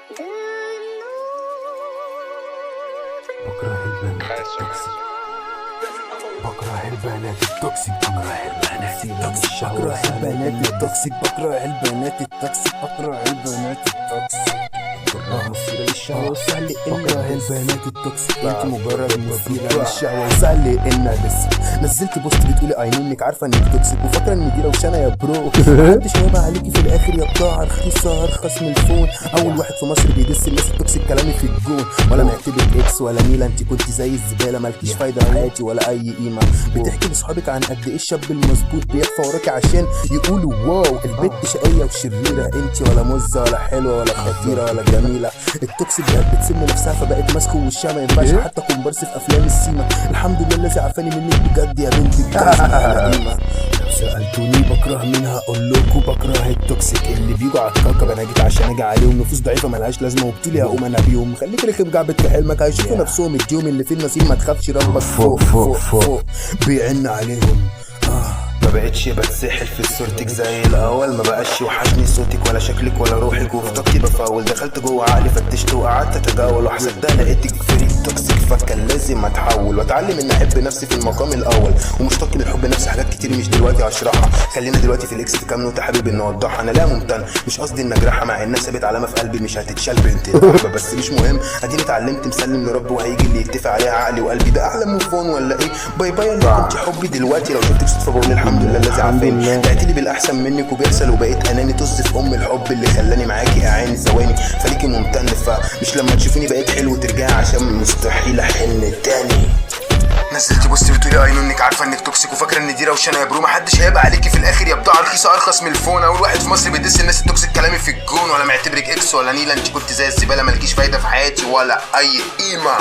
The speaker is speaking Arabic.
بكره البنات التوكسيك، بكره البنات التوكسيك، بكره البنات التوكسيك، بكره البنات التوكسيك، بكره البنات التوكسيك، بكره مثيرة للشهوة وسهل بكره البنات التوكسيك. انت مجرد مثيرة للشهوة وسهل انها بس نزلت بوست بتقولي اي نو انك عارفة انك توكسيك وفاكرة ان دي روشانة يا برو. محدش هيبقى عليكي في الاخر يا بضاعة رخيصة ارخص من الفون. اول واحد في مصر بيدس الناس التوكسيك كلامي في الجون. ولا معتبرك اكس ولا ميلا، انت كنت زي الزبالة مالكيش فايدة في حياتي ولا اي قيمة. بتحكي لاصحابك عن قد ايه الشاب المظبوط بيحفى وراكي عشان يقولوا واو البت شقية وشريرة. انت ولا مزة ولا حلوة ولا خطيرة ولا جميلة. التوكسيك بقت بتسم نفسها فبقت ماسكه وشها ما ينفعش حتى كومبارس في افلام السيما. الحمد لله الذي عافاني منك بجد يا بنتي الجزمة. سألتوني بكره مين هقول لكم بكره التوكسيك اللي بيجوا على الكوكب. انا جيت عشان اجي عليهم نفوس ضعيفه ملهاش لازمه وبتقولي هقوم انا بيهم. خليك رخم جعبت في حلمك هيشوفوا نفسهم اليوم اللي فيه النصيب. ما تخافش ربك فوق فوق فوق بيعن عليهم. ما بقتش بتسحل في صورتك زي الاول. ما بقاش يوحشني صوتك ولا شكلك ولا روحك. وفي طاقتي بفاول دخلت جوه عقلي فتشت وقعدت اتجاول وحسبتها لقيتك فريق توكسيك. فكان لازم اتحول واتعلم ان احب نفسي في المقام الاول. ومشتاق للحب نفسي حاجات كتير مش دلوقتي هشرحها. خلينا دلوقتي في الاكس في كام نوتة حابب ان اوضحها. انا لا ممتن مش قصدي ان اجرحها مع انها سابت علامه في قلبي مش هتتشال بنت الحبه. بس مش مهم اديني اتعلمت مسلم لرب وهيجي اللي يتفق عليها عقلي وقلبي. ده احلى موفون ولا ايه؟ باي باي اللي كنت حبي دلوقتي. لو شفتك صدفه بقول الحمد لله الذي عافاني. بعتلي بالاحسن منك وبيحصل وبقيت اناني. طز في ام الحب اللي خلاني معاكي اعاني ثواني. فليكي ممتن فمش لما تشوفيني بقيت حلو ترجعي عشان مستحيل احن تاني. نزلتي بوست بتقولي اي نو انك عارفه انك توكسيك وفاكره ان دي روشانه يا برو. محدش هيبقى عليكي في الاخر يا بضاعه رخيصه ارخص من الفون. اول واحد في مصر بيدس الناس التوكسيك كلامي في الجون. ولا معتبرك اكس ولا نيله، انت كنت زي الزباله مالكيش فايده في حياتي ولا اي قيمه.